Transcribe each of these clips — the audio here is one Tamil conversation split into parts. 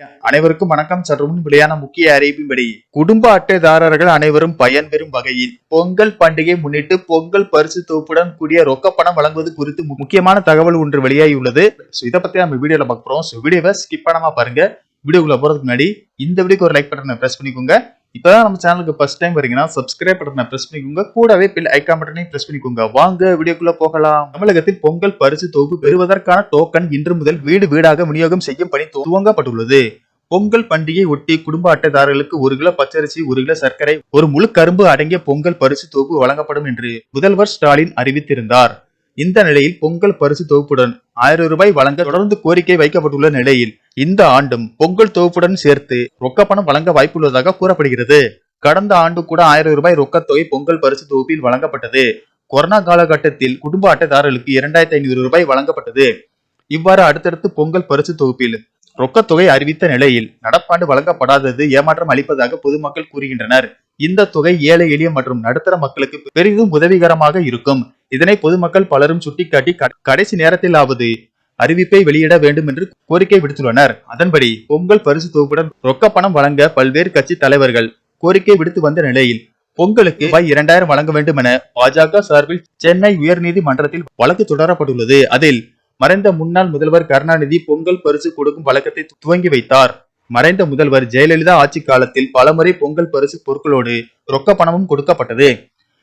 அனைவருக்கும் வணக்கம். சற்று முன் வெளியான முக்கிய அறிவிப்பின்படி குடும்ப அட்டைதாரர்கள் அனைவரும் பயன்பெறும் வகையில் பொங்கல் பண்டிகை முன்னிட்டு பொங்கல் பரிசு தொகுப்புடன் கூடிய ரொக்க பணம் வழங்குவது குறித்து முக்கியமான தகவல் ஒன்று வெளியாகியுள்ளது. இதை பத்தி நம்ம வீடியோல பார்க்க போறோம். வீடியோவை ஸ்கிப் பண்ணாம பாருங்க. வீடியோக்குள்ள போறதுக்கு முன்னாடி இந்த வீடியோக்கு ஒரு லைக் பட்டனை பிரஸ் பண்ணிக்கோங்க. இப்பதான் நம்ம சேனலுக்கு ஃபர்ஸ்ட் டைம் வரீங்கன்னா சப்ஸ்கிரைப் பட்டனை பிரஸ் பண்ணிக்கோங்க. கூடவே பெல் ஐகான் பட்டனையும் பிரஸ் பண்ணிக்கோங்க. வாங்க வீடியோக்குள்ள போகலாம். தமிழகத்தில் பொங்கல் பரிசு தொகுப்பு பெறுவதற்கான டோக்கன் இன்று முதல் வீடு வீடாக விநியோகம் செய்யும் பணி துவங்கப்பட்டுள்ளது. பொங்கல் பண்டிகை ஒட்டி குடும்ப அட்டைதாரர்களுக்கு 1 கிலோ பச்சரிசி, 1 கிலோ சர்க்கரை, ஒரு முழு கரும்பு அடங்கிய பொங்கல் பரிசு தொகுப்பு வழங்கப்படும் என்று முதல்வர் ஸ்டாலின் அறிவித்திருந்தார். இந்த நிலையில் பொங்கல் பரிசு தொகுப்புடன் 1000 ரூபாய் வழங்க தொடர்ந்து கோரிக்கை வைக்கப்பட்டுள்ள நிலையில் இந்த ஆண்டும் பொங்கல் தொகுப்புடன் சேர்த்து ரொக்க பணம் வழங்க வாய்ப்புள்ளதாக கூறப்படுகிறது. கடந்த ஆண்டு கூட 1000 ரூபாய் ரொக்க தொகை பொங்கல் பரிசு தொகுப்பில் வழங்கப்பட்டது. கொரோனா காலகட்டத்தில் குடும்ப அட்டைதாரர்களுக்கு 2500 ரூபாய் வழங்கப்பட்டது. இவ்வாறு அடுத்தடுத்து பொங்கல் பரிசு தொகுப்பில் ரொக்கத்தொகை அறிவித்த நிலையில் நடப்பாண்டு வழங்கப்படாதது ஏமாற்றம் அளிப்பதாக பொதுமக்கள் கூறுகின்றனர். இந்த தொகை ஏழை எளிய மற்றும் நடுத்தர மக்களுக்கு பெரிதும் உதவிகரமாக இருக்கும். இதனை பொதுமக்கள் பலரும் சுட்டிக்காட்டி கடைசி நேரத்திலாவது அறிவிப்பை வெளியிட வேண்டும் என்று கோரிக்கை விடுத்துள்ளனர். அதன்படி பொங்கல் பரிசு தொகுப்புடன் ரொக்க பணம் வழங்க பல்வேறு கட்சி தலைவர்கள் கோரிக்கை விடுத்து வந்த நிலையில் பொங்கலுக்கு ரூபாய் 2000 வழங்க வேண்டும் என பாஜக சார்பில் சென்னை உயர்நீதிமன்றத்தில் வழக்கு தொடரப்பட்டுள்ளது. அதில் மறைந்த முன்னாள் முதல்வர் கருணாநிதி பொங்கல் பரிசு கொடுக்கும் வழக்கத்தை துவங்கி வைத்தார். மறைந்த முதல்வர் ஜெயலலிதா ஆட்சி காலத்தில் பலமுறை பொங்கல் பரிசு பொருட்களோடு ரொக்க பணமும் கொடுக்கப்பட்டது.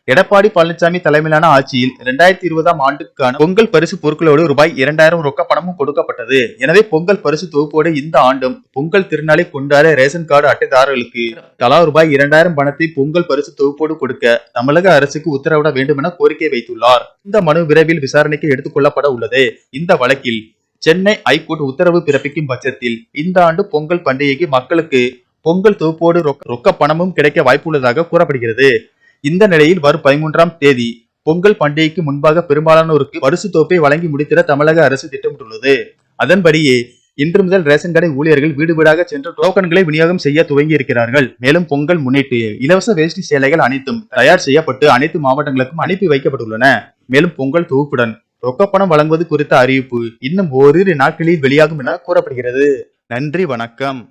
எடப்பாடி பழனிசாமி தலைமையிலான ஆட்சியில் 2020ஆம் ஆண்டுக்கான பொங்கல் பரிசு பொருட்களோடு ரூபாய் 2000 ரொக்க பணமும் கொடுக்கப்பட்டது. எனவே பொங்கல் பரிசு தொகுப்போடு இந்த ஆண்டும் பொங்கல் திருநாளை கொண்டாட ரேஷன் கார்டு அட்டைதாரர்களுக்கு தலா ரூபாய் 2000 பணத்தை பொங்கல் பரிசு தொகுப்போடு கொடுக்க தமிழக அரசுக்கு உத்தரவிட வேண்டும் என கோரிக்கை வைத்துள்ளார். இந்த மனு விரைவில் விசாரணைக்கு எடுத்துக் கொள்ளப்பட உள்ளது. இந்த வழக்கில் சென்னை ஐகோர்ட் உத்தரவு பிறப்பிக்கும் பட்சத்தில் இந்த ஆண்டு பொங்கல் பண்டிகைக்கு மக்களுக்கு பொங்கல் தொகுப்போடு ரொக்க பணமும் கிடைக்க வாய்ப்புள்ளதாக கூறப்படுகிறது. இந்த நிலையில் வரும் 13ஆம் தேதி பொங்கல் பண்டிகைக்கு முன்பாக பெரும்பாலானோருக்கு பரிசு தொகுப்பை வழங்கி முடித்திட தமிழக அரசு திட்டமிட்டுள்ளது. அதன்படியே இன்று முதல் ரேஷன் கடை ஊழியர்கள் வீடு வீடாக சென்று டோக்கன்களை விநியோகம் செய்ய துவங்கி இருக்கிறார்கள். மேலும் பொங்கல் முன்னிட்டு இலவச வேஷ்டி சேலைகள் அனைத்தும் தயார் செய்யப்பட்டு அனைத்து மாவட்டங்களுக்கும் அனுப்பி வைக்கப்பட்டுள்ளன. மேலும் பொங்கல் தொகுப்புடன் ரொக்கப்பணம் வழங்குவது குறித்த அறிவிப்பு இன்னும் ஓரிரு நாட்களில் வெளியாகும் என கூறப்படுகிறது. நன்றி, வணக்கம்.